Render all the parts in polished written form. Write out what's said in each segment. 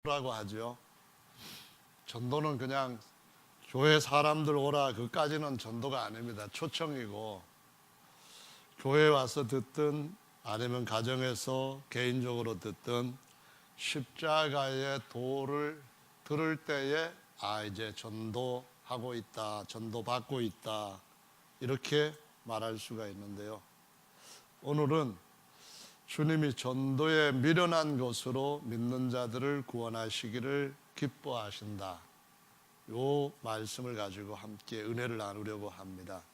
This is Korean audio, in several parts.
라고 하죠. 전도는 그냥 교회 사람들 오라 그까지는 전도가 아닙니다. 초청이고 교회 와서 듣든 아니면 가정에서 개인적으로 듣든 십자가의 도를 들을 때에 이제 전도하고 있다, 전도받고 있다 이렇게 말할 수가 있는데요. 오늘은 주님이 전도에 미련한 것으로 믿는 자들을 구원하시기를 기뻐하신다. 요 말씀을 가지고 함께 은혜를 나누려고 합니다.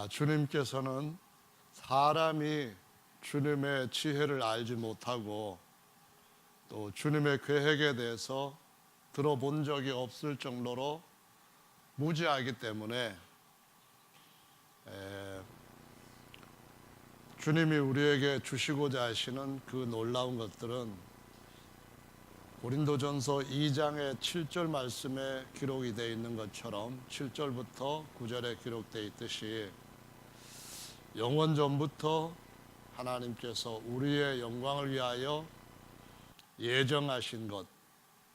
주님께서는 사람이 주님의 지혜를 알지 못하고 또 주님의 계획에 대해서 들어본 적이 없을 정도로 무지하기 때문에 주님이 우리에게 주시고자 하시는 그 놀라운 것들은 고린도전서 2장의 7절 말씀에 기록이 되어 있는 것처럼 7절부터 9절에 기록되어 있듯이 영원 전부터 하나님께서 우리의 영광을 위하여 예정하신 것,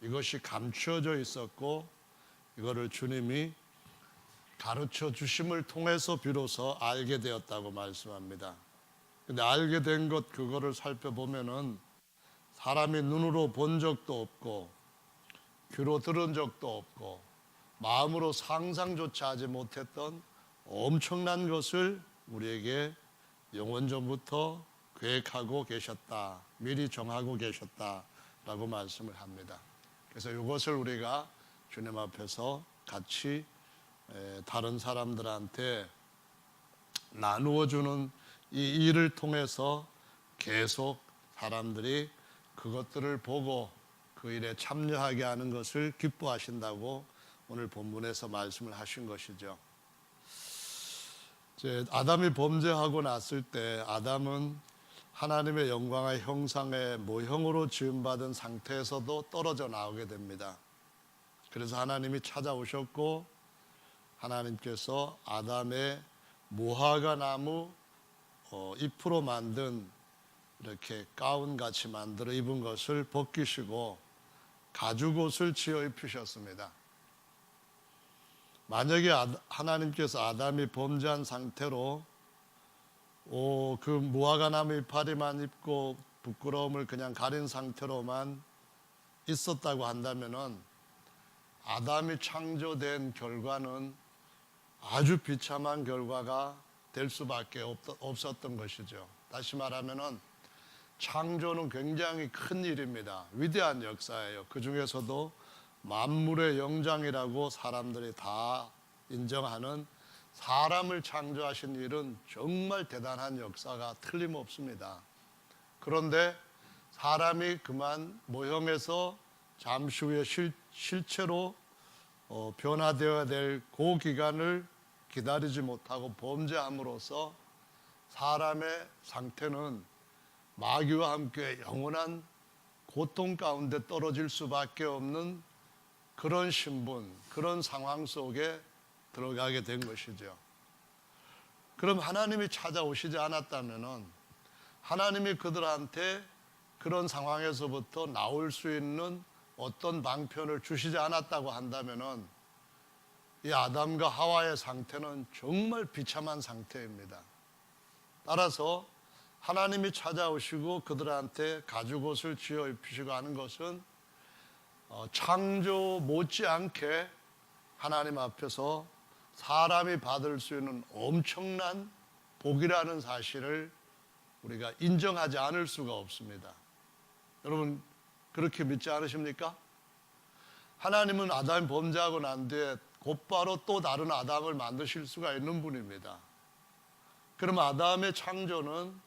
이것이 감추어져 있었고 이거를 주님이 가르쳐 주심을 통해서 비로소 알게 되었다고 말씀합니다. 근데 알게 된 것 그거를 살펴보면은 사람이 눈으로 본 적도 없고 귀로 들은 적도 없고 마음으로 상상조차 하지 못했던 엄청난 것을 우리에게 영원 전부터 계획하고 계셨다, 미리 정하고 계셨다라고 말씀을 합니다. 그래서 이것을 우리가 주님 앞에서 같이 다른 사람들한테 나누어주는 이 일을 통해서 계속 사람들이 그것들을 보고 그 일에 참여하게 하는 것을 기뻐하신다고 오늘 본문에서 말씀을 하신 것이죠. 이제 아담이 범죄하고 났을 때 아담은 하나님의 영광의 형상의 모형으로 지음받은 상태에서도 떨어져 나오게 됩니다. 그래서 하나님이 찾아오셨고 하나님께서 아담의 무화과 나무 잎으로 만든 이렇게 가운같이 만들어 입은 것을 벗기시고 가죽옷을 지어 입히셨습니다. 만약에 하나님께서 아담이 범죄한 상태로 그 무화과 나무 이파리만 입고 부끄러움을 그냥 가린 상태로만 있었다고 한다면은 아담이 창조된 결과는 아주 비참한 결과가 될 수밖에 없었던 것이죠. 다시 말하면은 창조는 굉장히 큰 일입니다. 위대한 역사예요. 그 중에서도 만물의 영장이라고 사람들이 다 인정하는 사람을 창조하신 일은 정말 대단한 역사가 틀림없습니다. 그런데 사람이 그만 모형에서 잠시 후에 실체로 변화되어야 될 그 기간을 기다리지 못하고 범죄함으로써 사람의 상태는 마귀와 함께 영원한 고통 가운데 떨어질 수밖에 없는 그런 신분, 그런 상황 속에 들어가게 된 것이죠. 그럼 하나님이 찾아오시지 않았다면은 하나님이 그들한테 그런 상황에서부터 나올 수 있는 어떤 방편을 주시지 않았다고 한다면은 이 아담과 하와의 상태는 정말 비참한 상태입니다. 따라서 하나님이 찾아오시고 그들한테 가죽옷을 지어 입히시고 하는 것은 창조 못지않게 하나님 앞에서 사람이 받을 수 있는 엄청난 복이라는 사실을 우리가 인정하지 않을 수가 없습니다. 여러분 그렇게 믿지 않으십니까? 하나님은 아담이 범죄하고 난 뒤에 곧바로 또 다른 아담을 만드실 수가 있는 분입니다. 그럼 아담의 창조는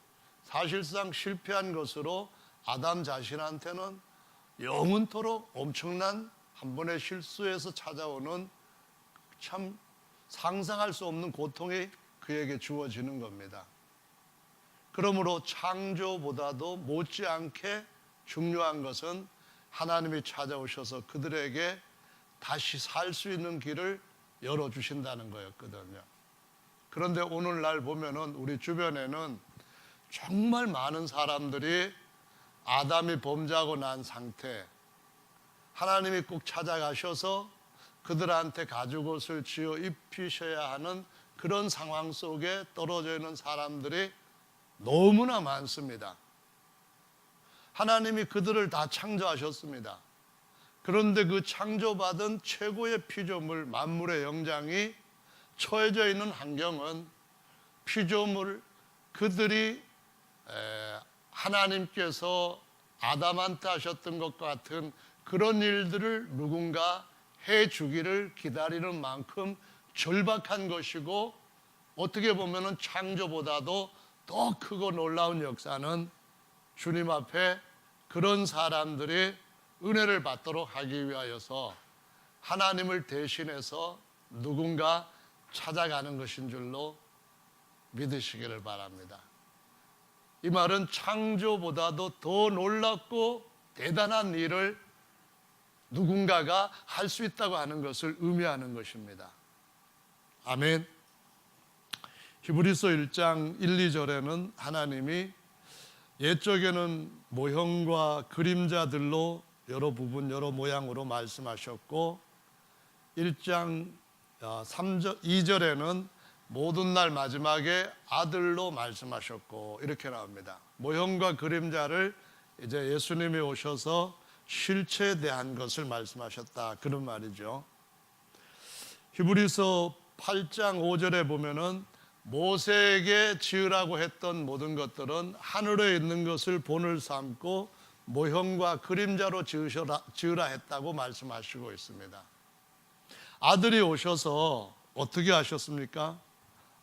사실상 실패한 것으로 아담 자신한테는 영원토록 엄청난 한 번의 실수에서 찾아오는 참 상상할 수 없는 고통이 그에게 주어지는 겁니다. 그러므로 창조보다도 못지않게 중요한 것은 하나님이 찾아오셔서 그들에게 다시 살 수 있는 길을 열어주신다는 거였거든요. 그런데 오늘날 보면은 우리 주변에는 정말 많은 사람들이 아담이 범죄하고 난 상태, 하나님이 꼭 찾아가셔서 그들한테 가죽옷을 지어 입히셔야 하는 그런 상황 속에 떨어져 있는 사람들이 너무나 많습니다. 하나님이 그들을 다 창조하셨습니다. 그런데 그 창조받은 최고의 피조물, 만물의 영장이 처해져 있는 환경은 피조물, 그들이 하나님께서 아담한테 하셨던 것과 같은 그런 일들을 누군가 해주기를 기다리는 만큼 절박한 것이고, 어떻게 보면 창조보다도 더 크고 놀라운 역사는 주님 앞에 그런 사람들이 은혜를 받도록 하기 위하여서 하나님을 대신해서 누군가 찾아가는 것인 줄로 믿으시기를 바랍니다. 이 말은 창조보다도 더 놀랍고 대단한 일을 누군가가 할 수 있다고 하는 것을 의미하는 것입니다. 아멘. 히브리서 1장 1, 2절에는 하나님이 옛적에는 모형과 그림자들로 여러 부분 여러 모양으로 말씀하셨고, 1장 2절에는 모든 날 마지막에 아들로 말씀하셨고, 이렇게 나옵니다. 모형과 그림자를 이제 예수님이 오셔서 실체에 대한 것을 말씀하셨다, 그런 말이죠. 히브리서 8장 5절에 보면은 모세에게 지으라고 했던 모든 것들은 하늘에 있는 것을 본을 삼고 모형과 그림자로 지으라 했다고 말씀하시고 있습니다. 아들이 오셔서 어떻게 하셨습니까?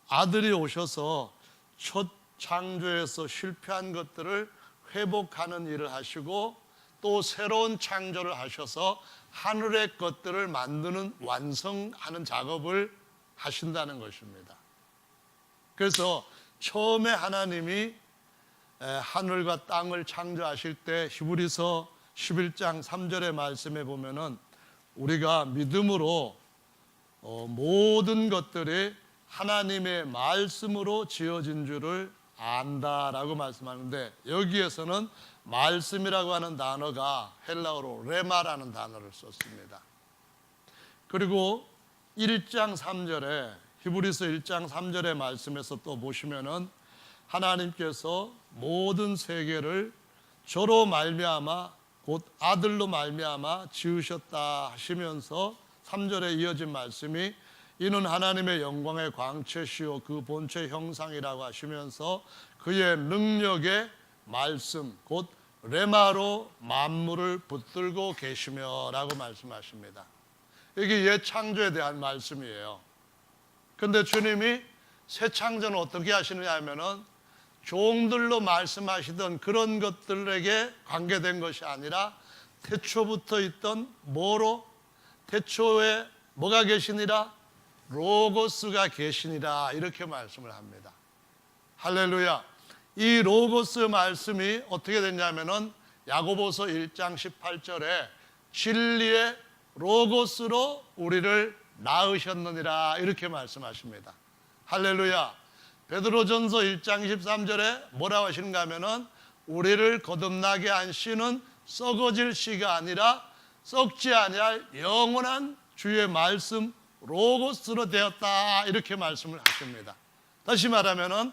아들이 오셔서 첫 창조에서 실패한 것들을 회복하는 일을 하시고, 또 새로운 창조를 하셔서 하늘의 것들을 만드는, 완성하는 작업을 하신다는 것입니다. 그래서 처음에 하나님이 하늘과 땅을 창조하실 때 히브리서 11장 3절의 말씀에 보면은 우리가 믿음으로 모든 것들이 하나님의 말씀으로 지어진 줄을 안다라고 말씀하는데, 여기에서는 말씀이라고 하는 단어가 헬라어로 레마라는 단어를 썼습니다. 그리고 1장 3절에 히브리서 1장 3절의 말씀에서 또 보시면은 하나님께서 모든 세계를 저로 말미암아 곧 아들로 말미암아 지으셨다 하시면서 3절에 이어진 말씀이 이는 하나님의 영광의 광채시요 그 본체 형상이라고 하시면서 그의 능력의 말씀 곧 레마로 만물을 붙들고 계시며 라고 말씀하십니다. 이게 옛 창조에 대한 말씀이에요. 그런데 주님이 새 창조는 어떻게 하시느냐 하면은 종들로 말씀하시던 그런 것들에게 관계된 것이 아니라 태초부터 있던 뭐로? 태초에 뭐가 계시니라? 로고스가 계시니라, 이렇게 말씀을 합니다. 할렐루야. 이 로고스 말씀이 어떻게 됐냐면은 야고보서 1장 18절에 진리의 로고스로 우리를 낳으셨느니라, 이렇게 말씀하십니다. 할렐루야. 베드로전서 1장 23절에 뭐라고 하시는가 하면은 우리를 거듭나게 한 씨는 썩어질 씨가 아니라 썩지 아니할 영원한 주의 말씀 로고스로 되었다, 이렇게 말씀을 하십니다. 다시 말하면은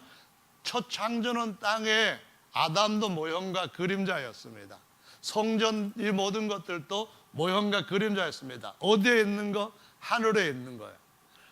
첫 창조는 땅에 아담도 모형과 그림자였습니다. 성전 이 모든 것들도 모형과 그림자였습니다. 어디에 있는 거? 하늘에 있는 거예요.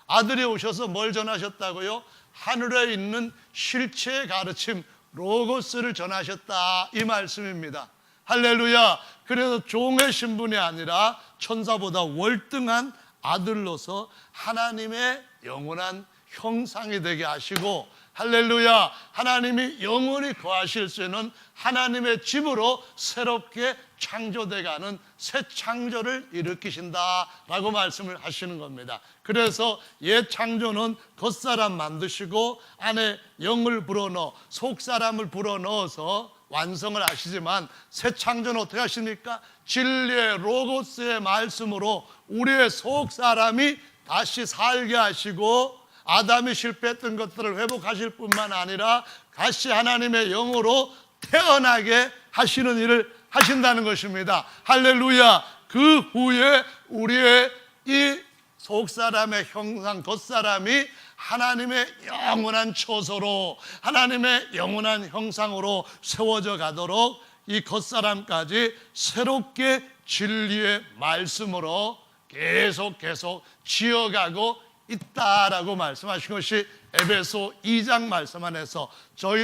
아들이 오셔서 뭘 전하셨다고요? 하늘에 있는 실체의 가르침 로고스를 전하셨다, 이 말씀입니다. 할렐루야. 그래서 종의 신분이 아니라 천사보다 월등한 아들로서 하나님의 영원한 형상이 되게 하시고, 할렐루야, 하나님이 영원히 거하실 수 있는 하나님의 집으로 새롭게 창조돼가는 새 창조를 일으키신다라고 말씀을 하시는 겁니다. 그래서 옛 창조는 겉사람 만드시고 안에 영을 불어넣어 속사람을 불어넣어서 완성을 하시지만, 새 창조는 어떻게 하십니까? 진리의 로고스의 말씀으로 우리의 속사람이 다시 살게 하시고, 아담이 실패했던 것들을 회복하실 뿐만 아니라 다시 하나님의 영으로 태어나게 하시는 일을 하신다는 것입니다. 할렐루야. 그 후에 우리의 이 속사람의 형상, 겉사람이 하나님의 영원한 처소로, 하나님의 영원한 형상으로 세워져 가도록 이 겉사람까지 새롭게 진리의 말씀으로 계속 지어가고 있다라고 말씀하신 것이 에베소 2장 말씀 안에서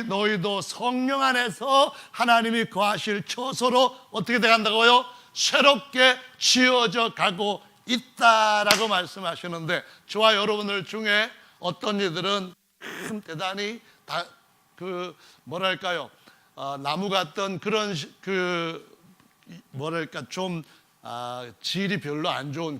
너희도 성령 안에서 하나님이 거하실 처소로 어떻게 돼간다고요? 새롭게 지어져 가고 있다라고 말씀하시는데, 저와 여러분들 중에 어떤 이들은 대단히 나무 같던 그런 좀 질이 별로 안 좋은,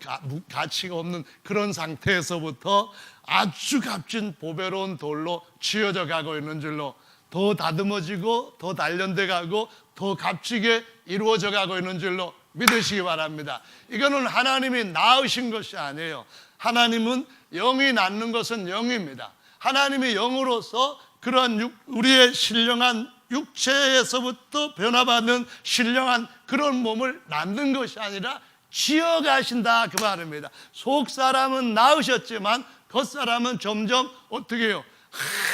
가치가 없는 그런 상태에서부터 아주 값진 보배로운 돌로 지어져 가고 있는 줄로, 더 다듬어지고 더 단련돼 가고 더 값지게 이루어져 가고 있는 줄로 믿으시기 바랍니다. 이거는 하나님이 낳으신 것이 아니에요. 하나님은 영이 낳는 것은 영입니다. 하나님이 영으로서 그런 우리의 신령한 육체에서부터 변화받는 신령한 그런 몸을 낳는 것이 아니라 지어가신다, 그 말입니다. 속사람은 낳으셨지만 겉사람은 점점 어떻게 해요?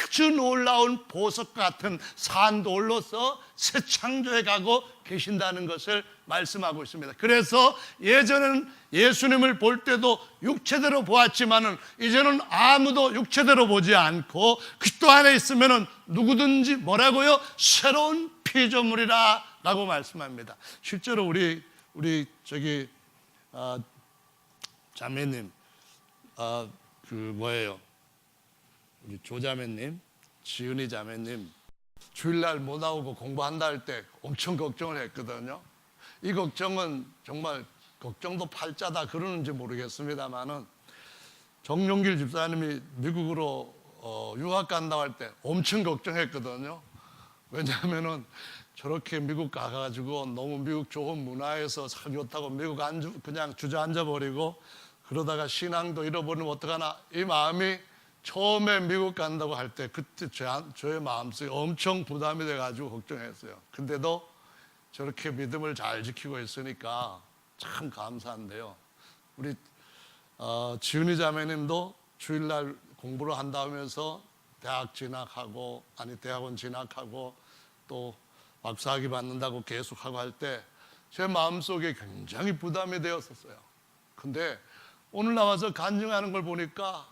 아주 놀라운 보석 같은 산돌로서 새 창조해 가고 계신다는 것을 말씀하고 있습니다. 그래서 예전에는 예수님을 볼 때도 육체대로 보았지만은 이제는 아무도 육체대로 보지 않고 그리스도 안에 있으면은 누구든지 뭐라고요? 새로운 피조물이라 라고 말씀합니다. 실제로 우리 자매님, 우리 조자매님, 지은이 자매님 주일날 못 나오고 공부한다 할 때 엄청 걱정을 했거든요. 이 걱정은 정말 걱정도 팔자다 그러는지 모르겠습니다만은, 정용길 집사님이 미국으로 유학 간다고 할 때 엄청 걱정했거든요. 왜냐하면은 저렇게 미국 가가지고 너무 미국 좋은 문화에서 참 좋다고 미국 그냥 주저앉아 버리고 그러다가 신앙도 잃어버리면 어떡하나, 이 마음이 처음에 미국 간다고 할 때 그때 저의 마음속에 엄청 부담이 돼가지고 걱정했어요. 근데도 저렇게 믿음을 잘 지키고 있으니까 참 감사한데요. 우리 지은이 자매님도 주일날 공부를 한다면서 대학원 진학하고 또 박사학위 받는다고 계속하고 할 때 제 마음속에 굉장히 부담이 되었었어요. 근데 오늘 나와서 간증하는 걸 보니까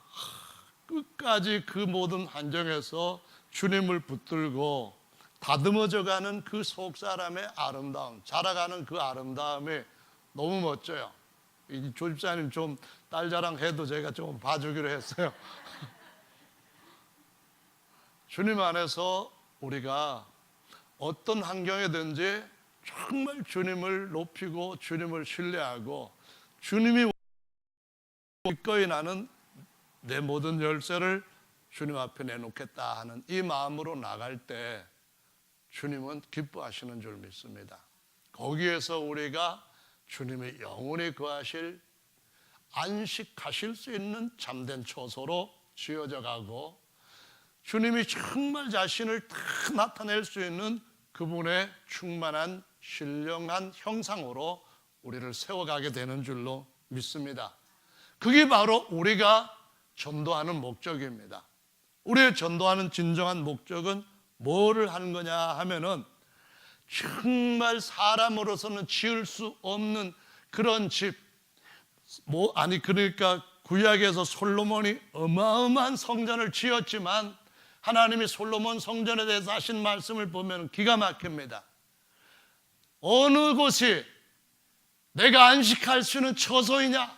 끝까지 그 모든 환경에서 주님을 붙들고 다듬어져가는 그 속사람의 아름다움, 자라가는 그 아름다움이 너무 멋져요. 이 조집사님 좀 딸 자랑해도 제가 좀 봐주기로 했어요. 주님 안에서 우리가 어떤 환경이든지 정말 주님을 높이고 주님을 신뢰하고 주님이 기꺼이 나는 내 모든 열쇠를 주님 앞에 내놓겠다 하는 이 마음으로 나갈 때 주님은 기뻐하시는 줄 믿습니다. 거기에서 우리가 주님이 영원히 거하실, 안식하실 수 있는 참된 처소로 지어져 가고 주님이 정말 자신을 다 나타낼 수 있는 그분의 충만한 신령한 형상으로 우리를 세워가게 되는 줄로 믿습니다. 그게 바로 우리가 전도하는 목적입니다. 우리의 전도하는 진정한 목적은 뭐를 하는 거냐 하면은 정말 사람으로서는 지을 수 없는 그런 집, 그러니까 구약에서 솔로몬이 어마어마한 성전을 지었지만 하나님이 솔로몬 성전에 대해서 하신 말씀을 보면 기가 막힙니다. 어느 곳이 내가 안식할 수 있는 처소이냐?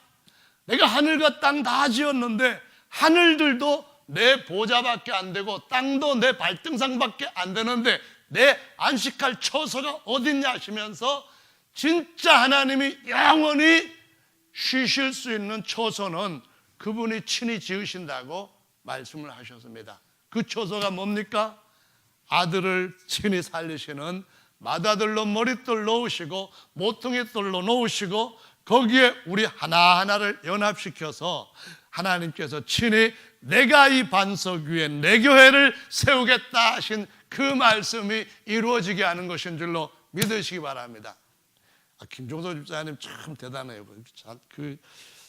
내가 하늘과 땅 다 지었는데 하늘들도 내 보좌밖에 안 되고 땅도 내 발등상밖에 안 되는데 내 안식할 처소가 어딨냐 하시면서 진짜 하나님이 영원히 쉬실 수 있는 처소는 그분이 친히 지으신다고 말씀을 하셨습니다. 그 처소가 뭡니까? 아들을 친히 살리시는 맏아들로 머릿돌 놓으시고 모퉁이돌로 놓으시고 거기에 우리 하나하나를 연합시켜서 하나님께서 친히 내가 이 반석 위에 내 교회를 세우겠다 하신 그 말씀이 이루어지게 하는 것인 줄로 믿으시기 바랍니다. 김종서 집사님 참 대단해요. 그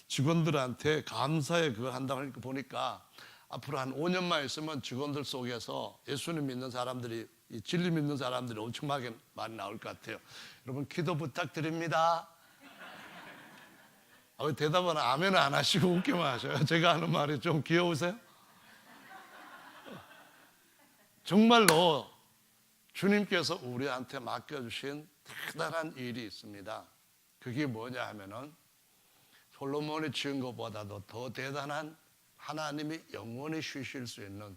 직원들한테 감사에 그거 한다고 하니까 보니까 앞으로 한 5년만 있으면 직원들 속에서 예수님 믿는 사람들이, 이 진리 믿는 사람들이 엄청나게 많이 나올 것 같아요. 여러분 기도 부탁드립니다. 왜 대답은 아멘 안 하시고 웃기만 하셔요? 제가 하는 말이 좀 귀여우세요? 정말로 주님께서 우리한테 맡겨주신 대단한 일이 있습니다. 그게 뭐냐 하면은 솔로몬이 지은 것보다도 더 대단한, 하나님이 영원히 쉬실 수 있는,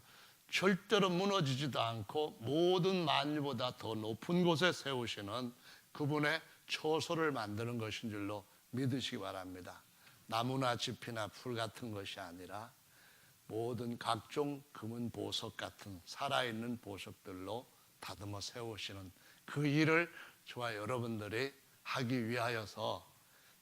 절대로 무너지지도 않고 모든 만유보다 더 높은 곳에 세우시는 그분의 처소를 만드는 것인 줄로 믿으시기 바랍니다. 나무나 짚이나 풀 같은 것이 아니라 모든 각종 금은 보석 같은 살아있는 보석들로 다듬어 세우시는 그 일을 저와 여러분들이 하기 위하여서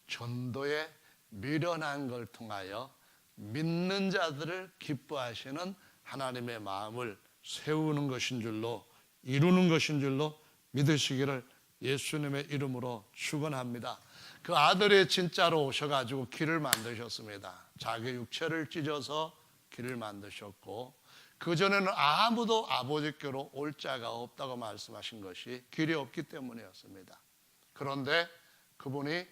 전도에 미련한 걸 통하여 믿는 자들을 기뻐하시는 하나님의 마음을 세우는 것인 줄로, 이루는 것인 줄로 믿으시기를 예수님의 이름으로 축원합니다. 그 아들이 진짜로 오셔가지고 길을 만드셨습니다. 자기 육체를 찢어서 길을 만드셨고, 그전에는 아무도 아버지께로 올 자가 없다고 말씀하신 것이 길이 없기 때문이었습니다. 그런데 그분이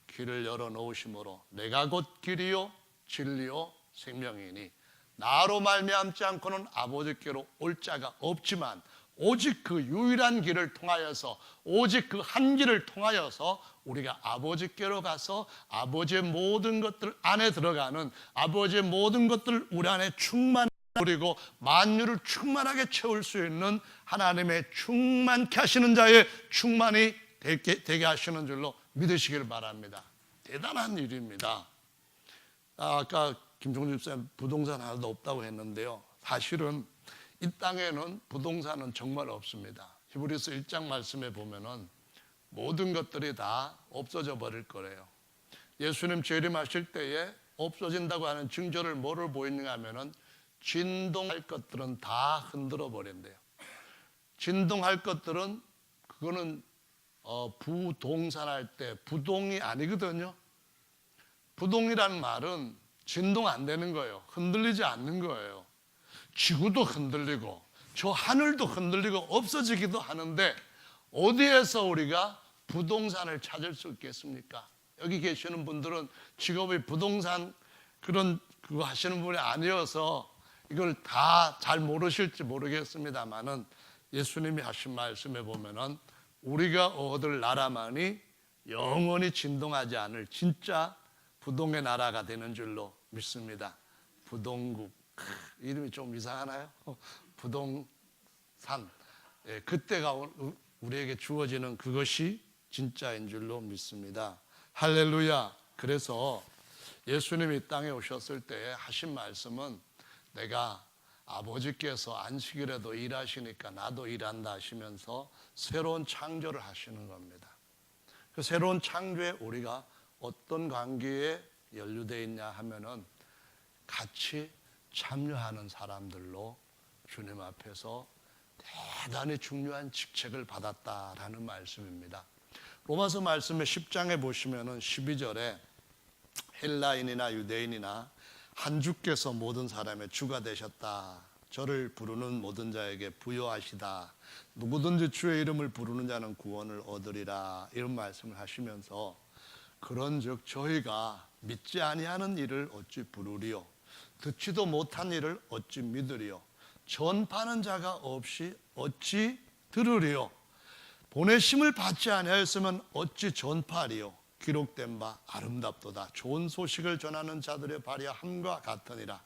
길을 열어놓으심으로 내가 곧 길이요 진리요 생명이니 나로 말미암지 않고는 아버지께로 올 자가 없지만 오직 그 유일한 길을 통하여서, 오직 그 한 길을 통하여서 우리가 아버지께로 가서 아버지의 모든 것들 안에 들어가는, 아버지의 모든 것들을 우리 안에 충만히 그리고 만유를 충만하게 채울 수 있는 하나님의 충만케 하시는 자의 충만이 되게 하시는 줄로 믿으시길 바랍니다. 대단한 일입니다. 아까 김종준 쌤 부동산 하나도 없다고 했는데요, 사실은 이 땅에는 부동산은 정말 없습니다. 히브리서 1장 말씀에 보면은 모든 것들이 다 없어져 버릴 거래요. 예수님 재림하실 때에 없어진다고 하는 징조를 뭐를 보이는가 하면은 진동할 것들은 다 흔들어 버린대요. 진동할 것들은 그거는 부동산할 때 부동이 아니거든요. 부동이라는 말은 진동 안 되는 거예요. 흔들리지 않는 거예요. 지구도 흔들리고 저 하늘도 흔들리고 없어지기도 하는데 어디에서 우리가 부동산을 찾을 수 있겠습니까? 여기 계시는 분들은 직업이 부동산 그거 하시는 분이 아니어서 이걸 다 잘 모르실지 모르겠습니다만은 예수님이 하신 말씀에 보면은 우리가 얻을 나라만이 영원히 진동하지 않을 진짜 부동의 나라가 되는 줄로 믿습니다. 부동국, 이름이 좀 이상하나요? 부동산. 그때가 우리에게 주어지는 그것이 진짜인 줄로 믿습니다. 할렐루야. 그래서 예수님이 이 땅에 오셨을 때 하신 말씀은 내가 아버지께서 안식일에도 일하시니까 나도 일한다 하시면서 새로운 창조를 하시는 겁니다. 그 새로운 창조에 우리가 어떤 관계에 연루되어 있냐 하면은 같이 참여하는 사람들로 주님 앞에서 대단히 중요한 직책을 받았다라는 말씀입니다. 로마서 말씀의 10장에 보시면은 12절에 헬라인이나 유대인이나 한 주께서 모든 사람의 주가 되셨다. 저를 부르는 모든 자에게 부여하시다. 누구든지 주의 이름을 부르는 자는 구원을 얻으리라. 이런 말씀을 하시면서 그런즉 저희가 믿지 아니하는 일을 어찌 부르리요? 듣지도 못한 일을 어찌 믿으리요? 전파하는 자가 없이 어찌 들으리요? 보내심을 받지 아니하였으면 어찌 전파하리요? 기록된 바 아름답도다. 좋은 소식을 전하는 자들의 발야함과 같으니라.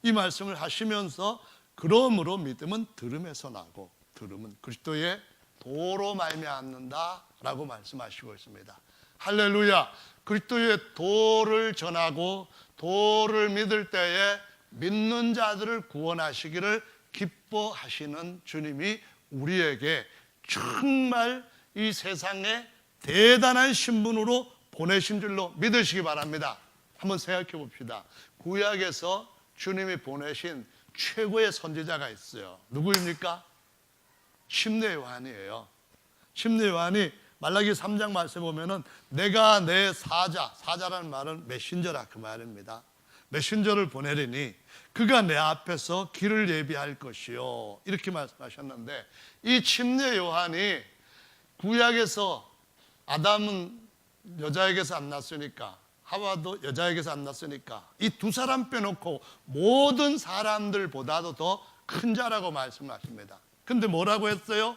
이 말씀을 하시면서 그러므로 믿음은 들음에서 나고 들음은 그리스도의 도로 말미암는다 라고 말씀하시고 있습니다. 할렐루야. 그리스도의 도를 전하고 도를 믿을 때에 믿는 자들을 구원하시기를 기뻐하시는 주님이 우리에게 정말 이 세상에 대단한 신분으로 보내신 줄로 믿으시기 바랍니다. 한번 생각해 봅시다. 구약에서 주님이 보내신 최고의 선지자가 있어요. 누구입니까? 침례 요한이에요. 침례 요한이 말라기 3장 말씀에 보면은 내가 내 사자라는 말은 메신저라 그 말입니다. 메신저를 보내리니 그가 내 앞에서 길을 예비할 것이요, 이렇게 말씀하셨는데, 이 침례 요한이 구약에서 아담은 여자에게서 안 났으니까, 하와도 여자에게서 안 났으니까 이 두 사람 빼놓고 모든 사람들보다도 더 큰 자라고 말씀하십니다. 근데 뭐라고 했어요?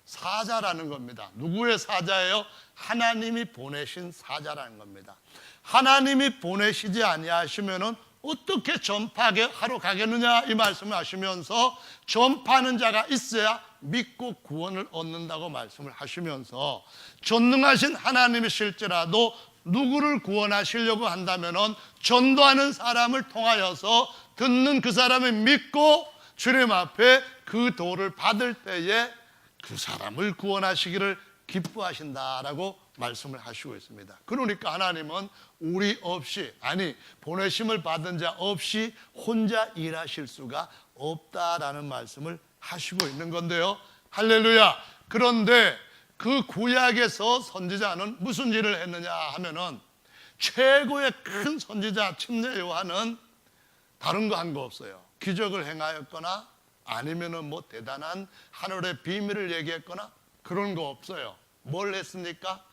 사자라는 겁니다. 누구의 사자예요? 하나님이 보내신 사자라는 겁니다. 하나님이 보내시지 아니하시면은 어떻게 전파하러 가겠느냐, 이 말씀을 하시면서 전파하는 자가 있어야 믿고 구원을 얻는다고 말씀을 하시면서, 전능하신 하나님이 실제라도 누구를 구원하시려고 한다면은 전도하는 사람을 통하여서 듣는 그 사람을 믿고 주님 앞에 그 도를 받을 때에 그 사람을 구원하시기를 기뻐하신다라고 말씀을 하시고 있습니다. 그러니까 하나님은 우리 없이, 아니 보내심을 받은 자 없이 혼자 일하실 수가 없다라는 말씀을 하시고 있는 건데요. 할렐루야. 그런데 그 구약에서 선지자는 무슨 일을 했느냐 하면은, 최고의 큰 선지자 침례 요한은 다른 거 한 거 없어요. 기적을 행하였거나 아니면은 뭐 대단한 하늘의 비밀을 얘기했거나 그런 거 없어요. 뭘 했습니까?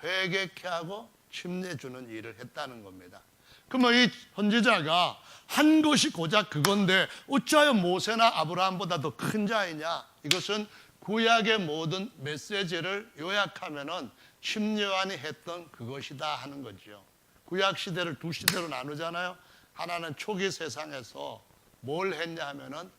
회개케 하고 침례 주는 일을 했다는 겁니다. 그러면 이 선지자가 한 것이 고작 그건데 어찌하여 모세나 아브라함보다 더 큰 자이냐? 이것은 구약의 모든 메시지를 요약하면은 침례 요한이 했던 그것이다 하는 거죠. 구약 시대를 두 시대로 나누잖아요. 하나는 초기 세상에서 뭘 했냐 하면은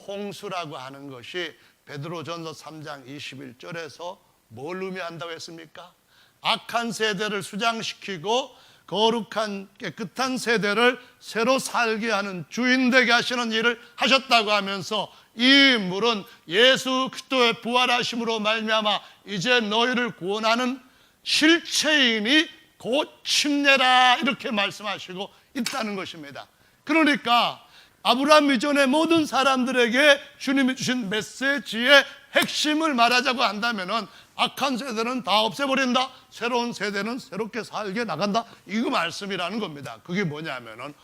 홍수라고 하는 것이 베드로전서 3장 21절에서 뭘 의미한다고 했습니까? 악한 세대를 수장시키고 거룩한 깨끗한 세대를 새로 살게 하는 주인 되게 하시는 일을 하셨다고 하면서, 이 물은 예수 그리스도의 부활하심으로 말미암아 이제 너희를 구원하는 실체인이 곧 침례라, 이렇게 말씀하시고 있다는 것입니다. 그러니까 아브라함 이전의 모든 사람들에게 주님이 주신 메시지의 핵심을 말하자고 한다면은 악한 세대는 다 없애버린다, 새로운 세대는 새롭게 살게 나간다, 이거 말씀이라는 겁니다. 그게 뭐냐면은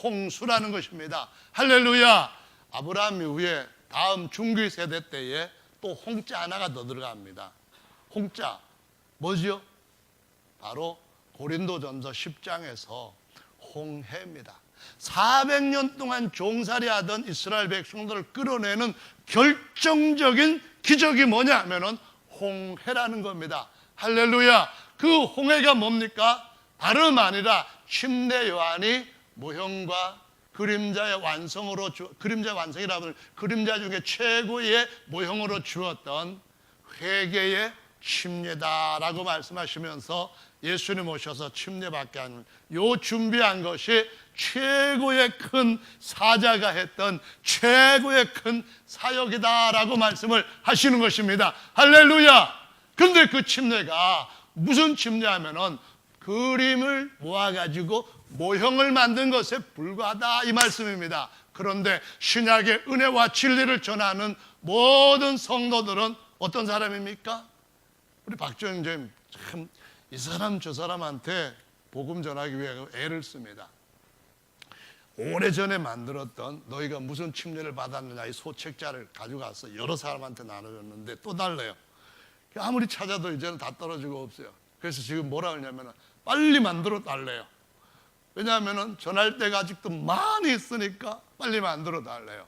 홍수라는 것입니다. 할렐루야. 아브라함 이후에 다음 중기 세대 때에 또 홍자 하나가 더 들어갑니다. 홍자 뭐지요? 바로 고린도전서 10장에서 홍해입니다. 400년 동안 종살이 하던 이스라엘 백성들을 끌어내는 결정적인 기적이 뭐냐 하면은 홍해라는 겁니다. 할렐루야. 그 홍해가 뭡니까? 다름 아니라 침례 요한이 모형과 그림자의 완성으로 그림자의 완성이라면 그림자 중에 최고의 모형으로 주었던 회개의 침례다라고 말씀하시면서 예수님 오셔서 침례받게 하는 요 준비한 것이 최고의 큰 사자가 했던 최고의 큰 사역이다라고 말씀을 하시는 것입니다. 할렐루야. 근데 그 침례가 무슨 침례하면은 그림을 모아가지고 모형을 만든 것에 불과하다, 이 말씀입니다. 그런데 신약의 은혜와 진리를 전하는 모든 성도들은 어떤 사람입니까? 우리 박정희 님 참 이 사람 저 사람한테 복음 전하기 위해 애를 씁니다. 오래전에 만들었던 너희가 무슨 침례를 받았느냐 이 소책자를 가져가서 여러 사람한테 나눠줬는데 또 달래요. 아무리 찾아도 이제는 다 떨어지고 없어요. 그래서 지금 뭐라 하냐면 빨리 만들어 달래요. 왜냐하면 전할 때가 아직도 많이 있으니까 빨리 만들어 달래요.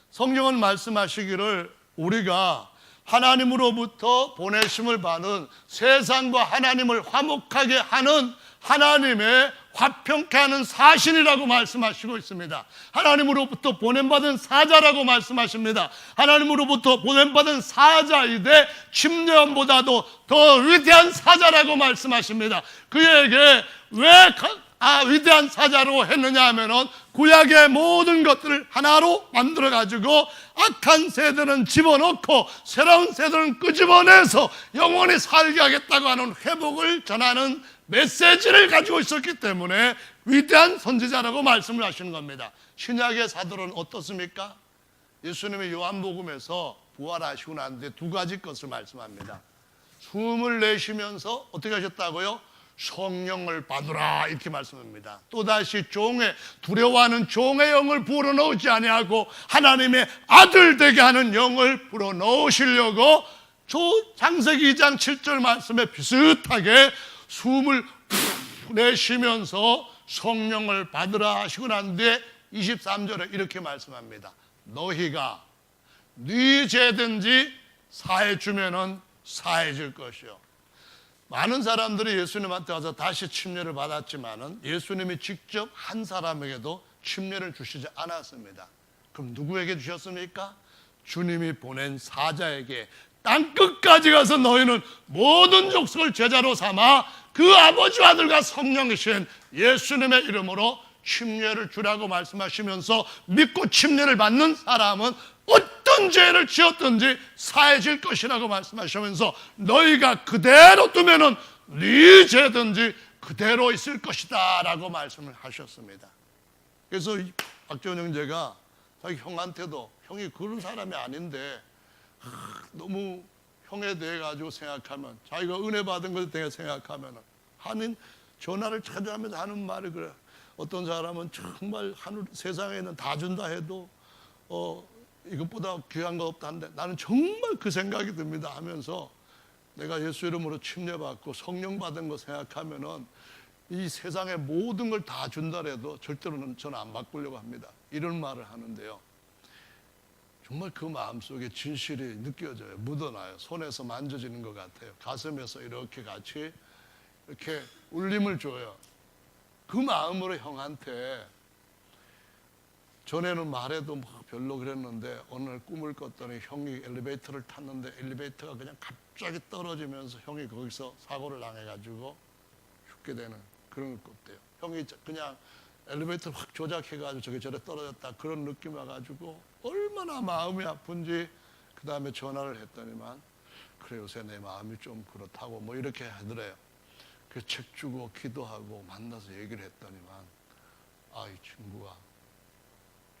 성경은 말씀하시기를 우리가 하나님으로부터 보내심을 받은 세상과 하나님을 화목하게 하는 하나님의 화평케 하는 사신이라고 말씀하시고 있습니다. 하나님으로부터 보냄받은 사자라고 말씀하십니다. 하나님으로부터 보냄받은 사자이되 침례원보다도 더 위대한 사자라고 말씀하십니다. 그에게 왜 위대한 사자로 했느냐 하면은 구약의 모든 것들을 하나로 만들어 가지고 악한 세대는 집어넣고 새로운 세대는 끄집어내서 영원히 살게 하겠다고 하는 회복을 전하는 메시지를 가지고 있었기 때문에 위대한 선지자라고 말씀을 하시는 겁니다. 신약의 사도는 어떻습니까? 예수님이 요한복음에서 부활하시고 난 뒤에 두 가지 것을 말씀합니다. 숨을 내쉬면서 어떻게 하셨다고요? 성령을 받으라 이렇게 말씀합니다. 또다시 두려워하는 종의 영을 불어넣지 아니하고 하나님의 아들 되게 하는 영을 불어넣으시려고 창세기 2장 7절 말씀에 비슷하게 숨을 푹 내쉬면서 성령을 받으라 하시고 난 뒤에 23절에 이렇게 말씀합니다. 너희가 네 죄든지 사해 주면은 사해질 것이요. 많은 사람들이 예수님한테 와서 다시 침례를 받았지만은 예수님이 직접 한 사람에게도 침례를 주시지 않았습니다. 그럼 누구에게 주셨습니까? 주님이 보낸 사자에게 땅 끝까지 가서 너희는 모든 족속을 제자로 삼아 그 아버지와 아들과 성령이신 예수님의 이름으로 침례를 주라고 말씀하시면서 믿고 침례를 받는 사람은 어떤 죄를 지었든지 사해질 것이라고 말씀하시면서 너희가 그대로 두면은 네 죄든지 그대로 있을 것이다 라고 말씀을 하셨습니다. 그래서 박재원 형제가 자기 형한테도 형이 그런 사람이 아닌데 너무 형에 대해 가지고 생각하면 자기가 은혜 받은 것에 대해 생각하면 하는 전화를 찾아하면서 하는 말이 그래. 어떤 사람은 정말 하늘 세상에 있는 다 준다 해도 이것보다 귀한 거 없다 하는데 나는 정말 그 생각이 듭니다 하면서 내가 예수 이름으로 침례받고 성령 받은 거 생각하면은 이 세상의 모든 걸 다 준다 해도 절대로는 저는 안 바꾸려고 합니다. 이런 말을 하는데요. 정말 그 마음속에 진실이 느껴져요. 묻어나요. 손에서 만져지는 것 같아요. 가슴에서 이렇게 같이 이렇게 울림을 줘요. 그 마음으로 형한테 전에는 말해도 별로 그랬는데 오늘 꿈을 꿨더니 형이 엘리베이터를 탔는데 엘리베이터가 그냥 갑자기 떨어지면서 형이 거기서 사고를 당해가지고 죽게 되는 그런 걸 꿨대요. 형이 그냥 엘리베이터를 확 조작해가지고 저게 저래 떨어졌다 그런 느낌 와가지고 얼마나 마음이 아픈지 그 다음에 전화를 했더니만 그래 요새 내 마음이 좀 그렇다고 뭐 이렇게 하더래요. 그 책 주고 기도하고 만나서 얘기를 했더니만 이 친구가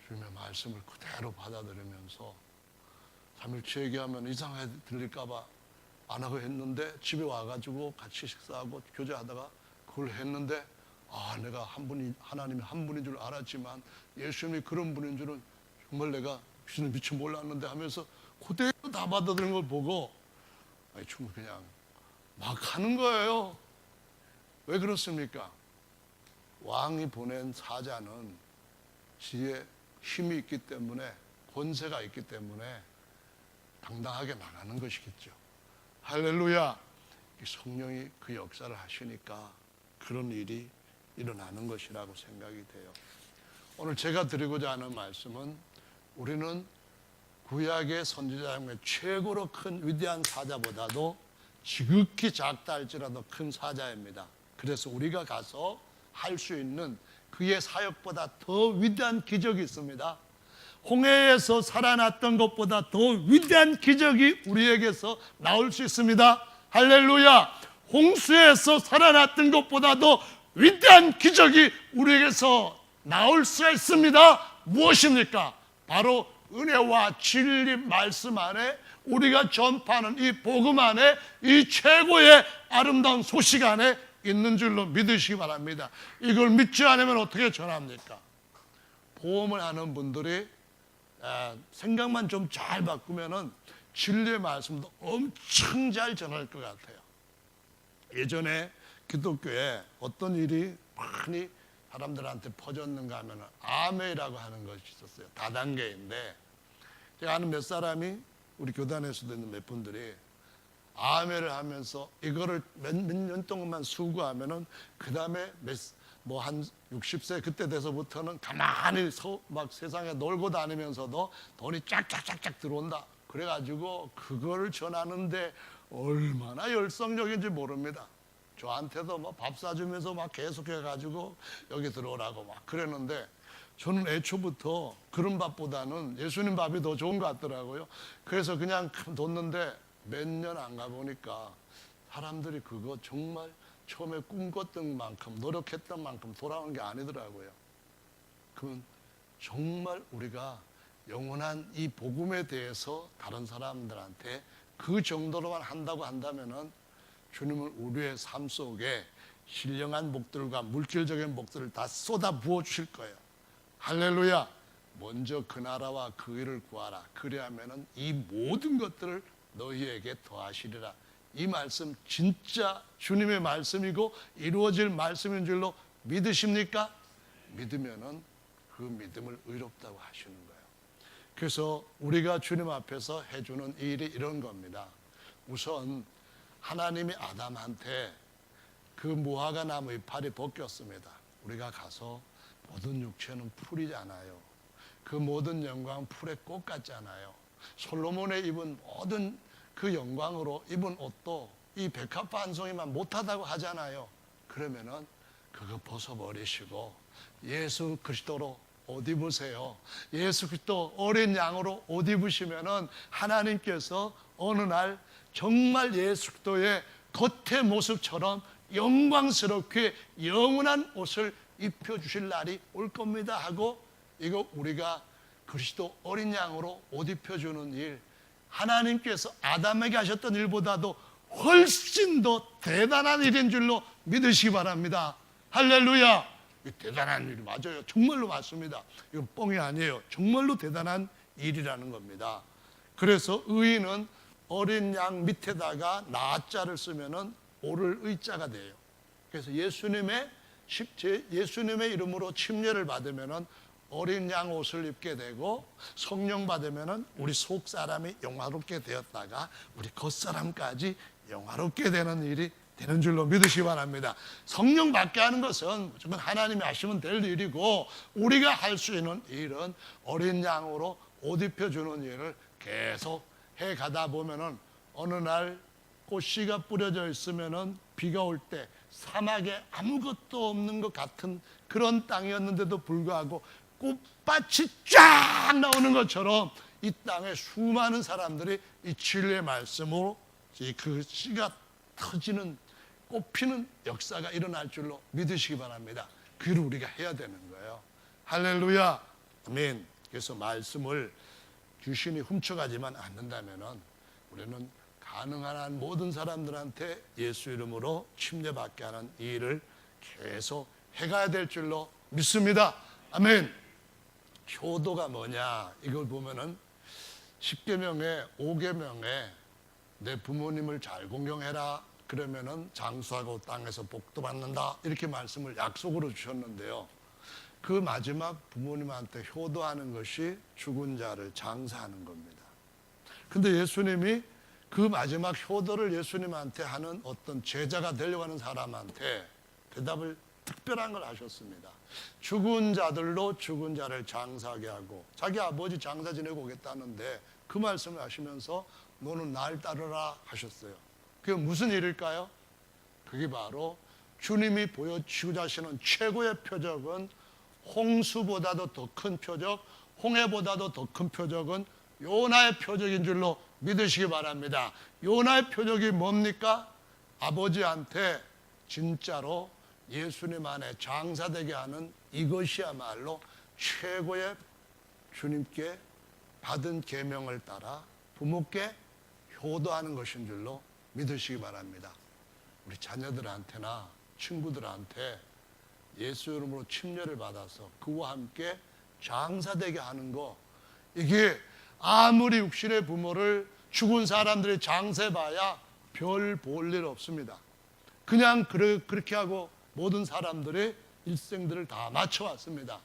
주님의 말씀을 그대로 받아들이면서 3일치 얘기하면 이상하게 들릴까봐 안 하고 했는데 집에 와가지고 같이 식사하고 교제하다가 그걸 했는데 내가 하나님이 한 분인 줄 알았지만 예수님이 그런 분인 줄은 정말 내가 귀신을 미처 몰랐는데 하면서 그대로 다 받아들인 걸 보고 정말 그냥 막 하는 거예요. 왜 그렇습니까? 왕이 보낸 사자는 지에 힘이 있기 때문에 권세가 있기 때문에 당당하게 나가는 것이겠죠. 할렐루야. 성령이 그 역사를 하시니까 그런 일이 일어나는 것이라고 생각이 돼요. 오늘 제가 드리고자 하는 말씀은 우리는 구약의 선지자 중에 최고로 큰 위대한 사자보다도 지극히 작다 할지라도 큰 사자입니다. 그래서 우리가 가서 할 수 있는 그의 사역보다 더 위대한 기적이 있습니다. 홍해에서 살아났던 것보다 더 위대한 기적이 우리에게서 나올 수 있습니다. 할렐루야. 홍수에서 살아났던 것보다도 위대한 기적이 우리에게서 나올 수 있습니다. 무엇입니까? 바로 은혜와 진리 말씀 안에 우리가 전파하는 이 복음 안에 이 최고의 아름다운 소식 안에 있는 줄로 믿으시기 바랍니다. 이걸 믿지 않으면 어떻게 전합니까? 보험을 하는 분들이 생각만 좀 잘 바꾸면은 진리의 말씀도 엄청 잘 전할 것 같아요. 예전에 기독교에 어떤 일이 많이 사람들한테 퍼졌는가 하면 아메이라고 하는 것이 있었어요. 다단계인데 제가 아는 몇 사람이 우리 교단에서도 있는 몇 분들이 아멘을 하면서 이거를 몇 년 동안만 수고하면은 그 다음에 뭐 한 60세 그때 돼서부터는 가만히 막 세상에 놀고 다니면서도 돈이 쫙쫙쫙쫙 들어온다. 그래가지고 그거를 전하는데 얼마나 열성적인지 모릅니다. 저한테도 뭐 밥 사주면서 막 계속해가지고 여기 들어오라고 막 그랬는데 저는 애초부터 그런 밥보다는 예수님 밥이 더 좋은 것 같더라고요. 그래서 그냥 뒀는데 몇 년 안 가보니까 사람들이 그거 정말 처음에 꿈꿨던 만큼 노력했던 만큼 돌아온 게 아니더라고요. 그건 정말 우리가 영원한 이 복음에 대해서 다른 사람들한테 그 정도로만 한다고 한다면은 주님은 우리의 삶 속에 신령한 복들과 물질적인 복들을 다 쏟아 부어 주실 거예요. 할렐루야. 먼저 그 나라와 그 일을 구하라. 그리하면은 이 모든 것들을 너희에게 더하시리라. 이 말씀 진짜 주님의 말씀이고 이루어질 말씀인 줄로 믿으십니까? 믿으면은 그 믿음을 의롭다고 하시는 거예요. 그래서 우리가 주님 앞에서 해주는 일이 이런 겁니다. 우선 하나님이 아담한테 그 무화과 나무 이파리 벗겼습니다. 우리가 가서 모든 육체는 풀이잖아요. 그 모든 영광 풀의 꽃 같잖아요. 솔로몬의 입은 모든 그 영광으로 입은 옷도 이 백합화 한 송이만 못하다고 하잖아요. 그러면은 그거 벗어버리시고 예수 그리스도로 옷 입으세요. 예수 그리스도 어린 양으로 옷 입으시면은 하나님께서 어느 날 정말 예수 그리스도의 겉의 모습처럼 영광스럽게 영원한 옷을 입혀주실 날이 올 겁니다 하고, 이거 우리가 그리스도 어린 양으로 옷 입혀주는 일, 하나님께서 아담에게 하셨던 일보다도 훨씬 더 대단한 일인 줄로 믿으시기 바랍니다. 할렐루야. 대단한 일 맞아요. 정말로 맞습니다. 이건 뻥이 아니에요. 정말로 대단한 일이라는 겁니다. 그래서 의인은 어린 양 밑에다가 나자를 쓰면은 오를 의자가 돼요. 그래서 예수님의 이름으로 침례를 받으면은 어린 양 옷을 입게 되고, 성령 받으면은 우리 속 사람이 영화롭게 되었다가 우리 겉 사람까지 영화롭게 되는 일이 되는 줄로 믿으시기 바랍니다. 성령 받게 하는 것은 무조건 하나님이 하시면 될 일이고, 우리가 할 수 있는 일은 어린 양으로 옷 입혀주는 일을 계속 해 가다 보면은 어느 날 꽃씨가 뿌려져 있으면은 비가 올 때 사막에 아무것도 없는 것 같은 그런 땅이었는데도 불구하고 꽃밭이 쫙 나오는 것처럼 이 땅에 수많은 사람들이 이 진리의 말씀으로 그 씨가 터지는, 꽃피는 역사가 일어날 줄로 믿으시기 바랍니다. 그걸 우리가 해야 되는 거예요. 할렐루야. 아멘. 그래서 말씀을 귀신이 훔쳐가지만 않는다면은 우리는 가능한 한 모든 사람들한테 예수 이름으로 침례받게 하는 이 일을 계속 해가야 될 줄로 믿습니다. 아멘. 효도가 뭐냐? 이걸 보면은 10계명에 5계명에 내 부모님을 잘 공경해라. 그러면은 장수하고 땅에서 복도 받는다. 이렇게 말씀을 약속으로 주셨는데요. 그 마지막 부모님한테 효도하는 것이 죽은 자를 장사하는 겁니다. 근데 예수님이 그 마지막 효도를 예수님한테 하는 어떤 제자가 되려고 하는 사람한테 대답을 특별한 걸 하셨습니다. 죽은 자들로 죽은 자를 장사하게 하고, 자기 아버지 장사 지내고 오겠다는데 그 말씀을 하시면서 너는 날 따르라 하셨어요. 그게 무슨 일일까요? 그게 바로 주님이 보여주고자 하시는 최고의 표적은 홍수보다도 더 큰 표적, 홍해보다도 더 큰 표적은 요나의 표적인 줄로 믿으시기 바랍니다. 요나의 표적이 뭡니까? 아버지한테 진짜로 예수님 안에 장사되게 하는 이것이야말로 최고의 주님께 받은 계명을 따라 부모께 효도하는 것인 줄로 믿으시기 바랍니다. 우리 자녀들한테나 친구들한테 예수 이름으로 침례를 받아서 그와 함께 장사되게 하는 거, 이게 아무리 육신의 부모를 죽은 사람들이 장사해봐야 별 볼 일 없습니다. 그냥 그렇게 하고 모든 사람들의 일생들을 다 마쳐왔습니다.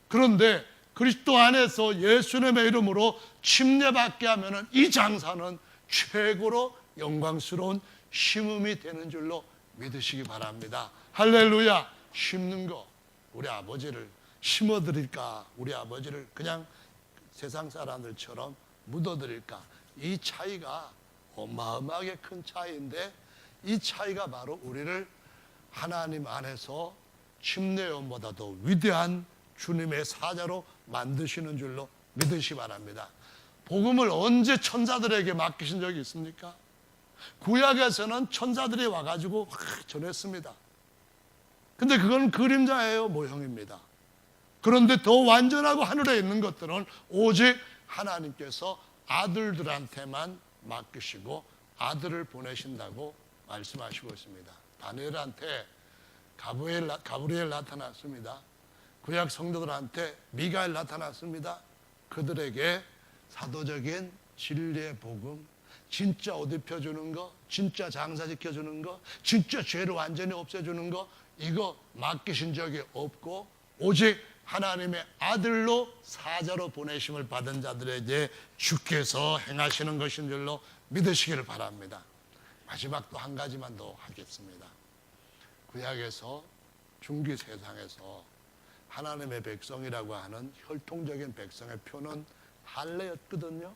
그런데 그리스도 안에서 예수님의 이름으로 침례받게 하면 이 장사는 최고로 영광스러운 심음이 되는 줄로 믿으시기 바랍니다. 할렐루야. 심는 거, 우리 아버지를 심어드릴까, 우리 아버지를 그냥 세상 사람들처럼 묻어드릴까, 이 차이가 어마어마하게 큰 차이인데, 이 차이가 바로 우리를 하나님 안에서 침례원보다도 위대한 주님의 사자로 만드시는 줄로 믿으시기 바랍니다. 복음을 언제 천사들에게 맡기신 적이 있습니까? 구약에서는 천사들이 와가지고 전했습니다. 근데 그건 그림자예요, 모형입니다. 그런데 더 완전하고 하늘에 있는 것들은 오직 하나님께서 아들들한테만 맡기시고 아들을 보내신다고 말씀하시고 있습니다. 다니엘한테 가브리엘 나타났습니다. 구약 성도들한테 미가엘 나타났습니다. 그들에게 사도적인 진리의 복음, 진짜 옷 입혀주는 거, 진짜 장사시켜주는 거, 진짜 죄를 완전히 없애주는 거, 이거 맡기신 적이 없고 오직 하나님의 아들로 사자로 보내심을 받은 자들에게 주께서 행하시는 것인 줄로 믿으시기를 바랍니다. 마지막 또 한 가지만 더 하겠습니다. 구약에서 중기 세상에서 하나님의 백성이라고 하는 혈통적인 백성의 표는 할례였거든요.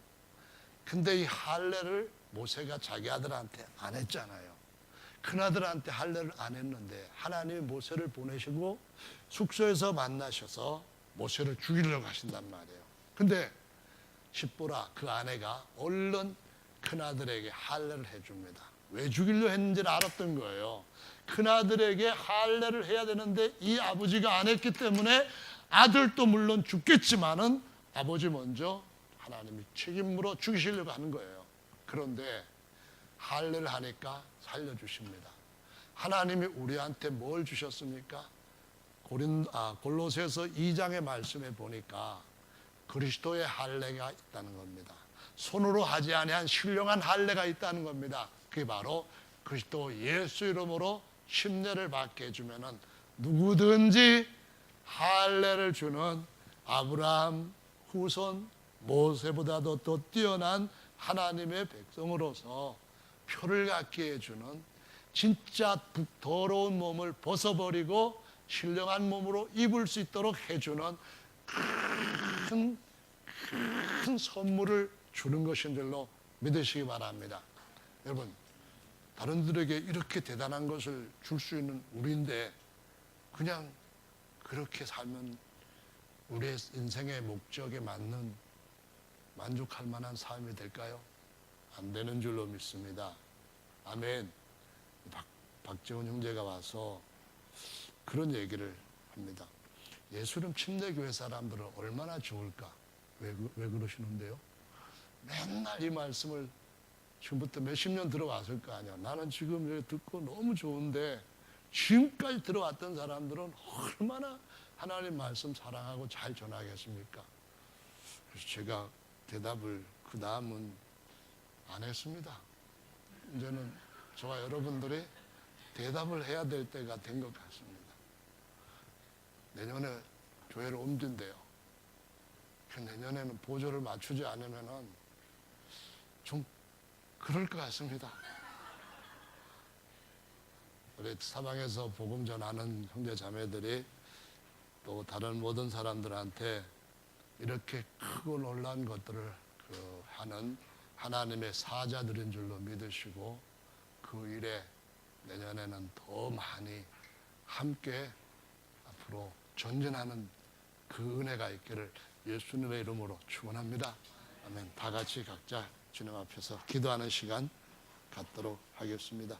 근데 이 할례를 모세가 자기 아들한테 안 했잖아요. 큰아들한테 할례를 안 했는데 하나님이 모세를 보내시고 숙소에서 만나셔서 모세를 죽이려고 하신단 말이에요. 근데 십보라 그 아내가 얼른 큰아들에게 할례를 해줍니다. 왜 죽이려 했는지를 알았던 거예요. 큰아들에게 할례를 해야 되는데 이 아버지가 안 했기 때문에 아들도 물론 죽겠지만은 아버지 먼저 하나님이 책임으로 죽이시려고 하는 거예요. 그런데 할례를 하니까 살려주십니다. 하나님이 우리한테 뭘 주셨습니까? 골로새서 2장의 말씀에 보니까 그리스도의 할례가 있다는 겁니다. 손으로 하지 아니한 신령한 할례가 있다는 겁니다. 그게 바로 그리스도 예수 이름으로 침례를 받게 해주면은 누구든지 할례를 주는 아브라함 후손 모세보다도 더 뛰어난 하나님의 백성으로서 표를 갖게 해주는 진짜 더러운 몸을 벗어버리고 신령한 몸으로 입을 수 있도록 해주는 큰 선물을 주는 것인 줄로 믿으시기 바랍니다. 여러분, 다른들에게 이렇게 대단한 것을 줄 수 있는 우리인데 그냥 그렇게 살면 우리의 인생의 목적에 맞는 만족할 만한 삶이 될까요? 안 되는 줄로 믿습니다. 아멘. 박재훈 형제가 와서 그런 얘기를 합니다. 예수님 침례교회 사람들은 얼마나 좋을까? 왜 그러시는데요? 맨날 이 말씀을 지금부터 몇십 년 들어왔을 거 아니야. 나는 지금 여기 듣고 너무 좋은데 지금까지 들어왔던 사람들은 얼마나 하나님 말씀 사랑하고 잘 전하겠습니까? 그래서 제가 대답을 그 다음은 안 했습니다. 이제는 저와 여러분들이 대답을 해야 될 때가 된 것 같습니다. 내년에 교회를 옮긴대요. 내년에는 보조를 맞추지 않으면은 좀 그럴 것 같습니다. 우리 사방에서 복음 전하는 형제 자매들이 또 다른 모든 사람들한테 이렇게 크고 놀라운 것들을 하는 하나님의 사자들인 줄로 믿으시고 그 일에 내년에는 더 많이 함께 앞으로 전진하는 그 은혜가 있기를 예수님의 이름으로 축원합니다. 아멘. 다 같이 각자 주님 앞에서 기도하는 시간 갖도록 하겠습니다.